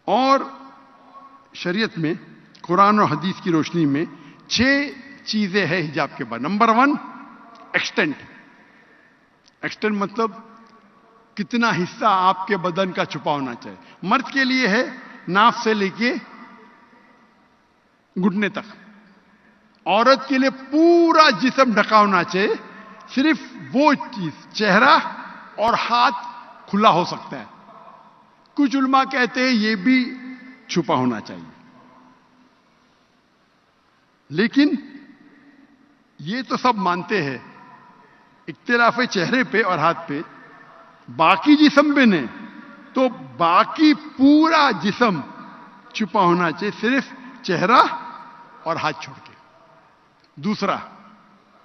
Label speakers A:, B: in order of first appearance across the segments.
A: اور شریعت میں قرآن اور حدیث کی روشنی میں 6 چیزیں ہیں حجاب کے بعد. Number 1 extent. ایکسٹینٹ مطلب کتنا حصہ آپ کے بدن کا چھپا ہونا چاہیے. مرد کے لیے ہے ناف سے لے کے گھٹنے تک. عورت کے لیے پورا جسم ڈھکا ہونا چاہیے. صرف وہ چیز چہرہ اور ہاتھ کھلا ہو سکتا ہے. کچھ علماء کہتے ہیں یہ بھی چھپا ہونا چاہیے. لیکن یہ تو سب مانتے ہیں, اختلاف ہے چہرے پہ اور ہاتھ پہ. باقی جسم پہ نہیں, تو باقی پورا جسم چھپا ہونا چاہیے, صرف چہرہ اور ہاتھ چھوڑ کے. دوسرا,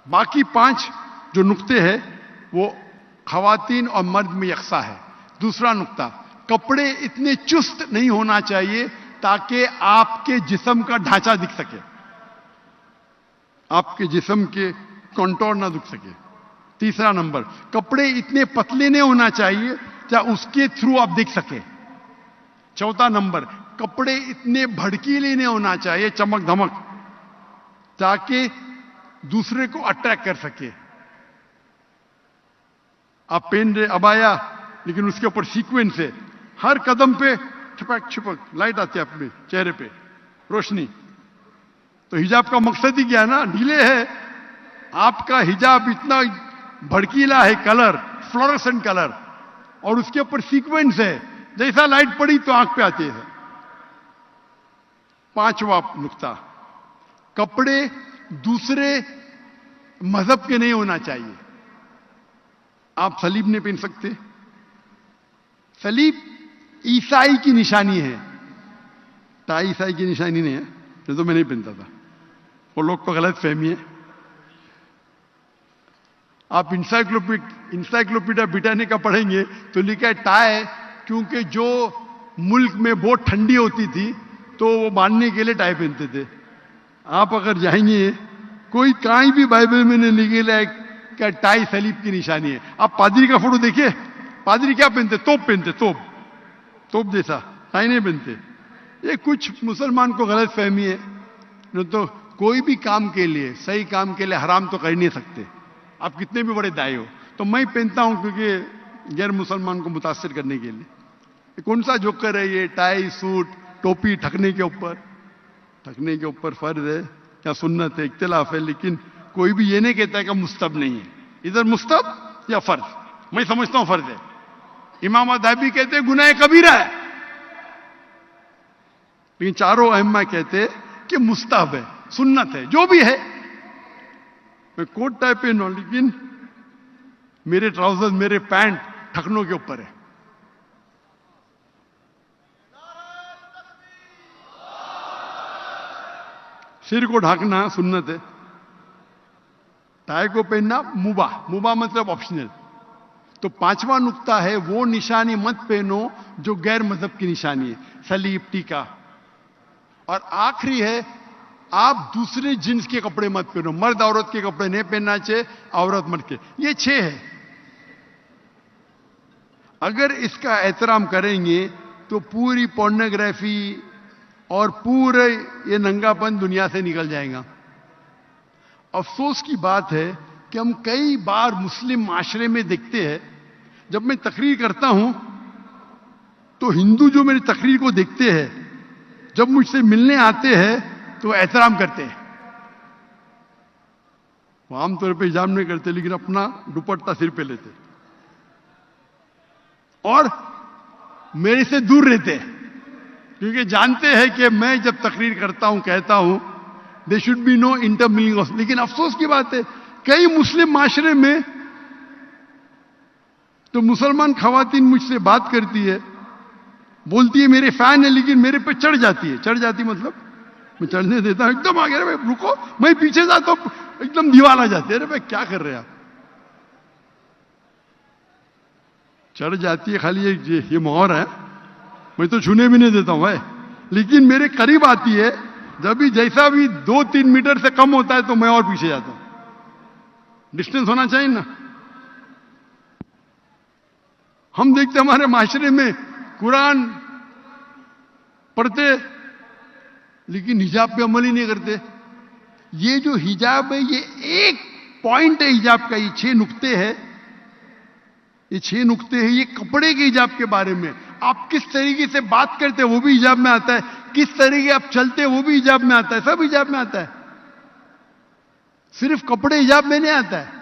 A: باقی 5 جو نقطے ہیں وہ خواتین اور مرد میں یکساں ہے. دوسرا نقطہ, کپڑے اتنے چست نہیں ہونا چاہیے تاکہ آپ کے جسم کا ڈھانچہ دکھ سکے, آپ کے جسم کے کنٹور نہ دکھ سکے. تیسرا نمبر, کپڑے اتنے پتلے نہیں ہونا چاہیے چاہے اس کے تھرو آپ دیکھ سکے. چوتھا نمبر, کپڑے اتنے بھڑکیلے نہیں ہونا چاہیے, چمک دھمک, تاکہ دوسرے کو اٹریکٹ کر سکے. آپ پہن رہے ابایا لیکن اس کے اوپر سیکوینس ہے, ہر قدم پہ چھپک چھپک لائٹ آتی ہے اپنے چہرے پہ, روشنی. تو حجاب کا مقصد ہی کیا نا, ڈھیلے ہے. آپ کا حجاب اتنا بھڑکیلا ہے, کلر فلورسنٹ کلر, اور اس کے اوپر سیکوینس ہے, جیسا لائٹ پڑی تو آنکھ پہ آتی ہے. 5واں نقطہ, کپڑے دوسرے مذہب کے نہیں ہونا چاہیے. آپ صلیب نہیں پہن سکتے. صلیب عیسائی کی نشانی ہے, ٹائی عیسائی کی نشانی نہیں ہے. یہ تو میں نہیں پہنتا تھا, وہ لوگ کو غلط فہمی ہے. آپ انسائکلوپیڈیا بریٹانیکا پڑھیں گے تو لکھا ہے ٹائی, کیونکہ جو ملک میں بہت ٹھنڈی ہوتی تھی تو وہ باندھنے کے لیے ٹائی پہنتے تھے. آپ اگر جائیں گے کوئی کہیں بھی بائبل میں نہیں لکھا ہے کہ ٹائی صلیب کی نشانی ہے. آپ پادری کا فوٹو دیکھیں, پادری کیا پہنتے, توپ پہنتے, توپ جیسا, ٹائی نہیں پہنتے. یہ کچھ مسلمان کو غلط فہمی ہے. نہیں تو کوئی بھی کام کے لیے, صحیح کام کے لیے حرام تو کر نہیں سکتے, آپ کتنے بھی بڑے دائی ہو. تو میں پہنتا ہوں کیونکہ غیر مسلمان کو متاثر کرنے کے لیے. کون سا جوکر ہے یہ, ٹائی سوٹ ٹوپی ٹھکنے کے اوپر فرض ہے یا سنت ہے, اختلاف ہے. لیکن کوئی بھی یہ نہیں کہتا ہے کہ مستحب نہیں ہے. ادھر مستحب یا فرض, میں سمجھتا ہوں فرض ہے. امام ذہبی کہتے ہیں گناہ کبیرہ ہے, لیکن چاروں ائمہ کہتے کہ مستحب ہے, سنت ہے, جو بھی ہے. میں کوٹ ٹائی پہنوں لیکن میرے ٹراؤزر میرے پینٹ ٹھکنوں کے اوپر ہے. سر کو ڈھانکنا سنت ہے, ٹائی کو پہننا مباح مطلب آپشنل. تو 5واں نقطہ ہے وہ نشانی مت پہنو جو غیر مذہب کی نشانی ہے, صلیب, ٹیکا. اور آخری ہے آپ دوسرے جنس کے کپڑے مت پہنو, مرد عورت کے کپڑے نہیں پہننا چاہیے, عورت مرد کے. یہ 6 ہے. اگر اس کا احترام کریں گے تو پوری پورنوگرافی اور پورے یہ ننگا پن دنیا سے نکل جائے گا. افسوس کی بات ہے کہ ہم کئی بار مسلم معاشرے میں دیکھتے ہیں, جب میں تقریر کرتا ہوں تو ہندو جو میری تقریر کو دیکھتے ہیں, جب مجھ سے ملنے آتے ہیں تو احترام کرتے ہیں. وہ عام طور پہ حجاب نہیں کرتے لیکن اپنا دوپٹہ سر پہ لیتے اور میرے سے دور رہتے ہیں, کیونکہ جانتے ہیں کہ میں جب تقریر کرتا ہوں کہتا ہوں دے شوڈ بی نو انٹرمنگلنگ. لیکن افسوس کی بات ہے کئی مسلم معاشرے میں تو مسلمان خواتین مجھ سے بات کرتی ہے, بولتی ہے میرے فین ہے, لیکن میرے پہ چڑھ جاتی ہے. چڑھ جاتی مطلب میں چڑھنے دیتا ہوں, ایک دم آگے رہے, رکو, میں پیچھے جاتا ہوں, ایک دم دیوال آ جاتے. ارے بھائی کیا کر رہے آپ, چڑھ جاتی ہے. خالی یہ مہر ہے, میں تو چھونے بھی نہیں دیتا ہوں بھائی. لیکن میرے قریب آتی ہے, جب بھی جیسا بھی 2-3 میٹر سے کم ہوتا ہے تو میں اور پیچھے جاتا ہوں. ڈسٹینس ہونا چاہیے نا. ہم دیکھتے ہمارے معاشرے میں قرآن پڑھتے لیکن حجاب پہ عمل ہی نہیں کرتے. یہ جو حجاب ہے یہ ایک پوائنٹ ہے حجاب کا, یہ 6 نقطے ہیں, یہ 6 نقطے ہیں یہ کپڑے کے حجاب کے بارے میں. آپ کس طریقے سے بات کرتے وہ بھی حجاب میں آتا ہے, کس طریقے آپ چلتے وہ بھی حجاب میں آتا ہے, سب حجاب میں آتا ہے. صرف کپڑے حجاب میں نہیں آتا ہے.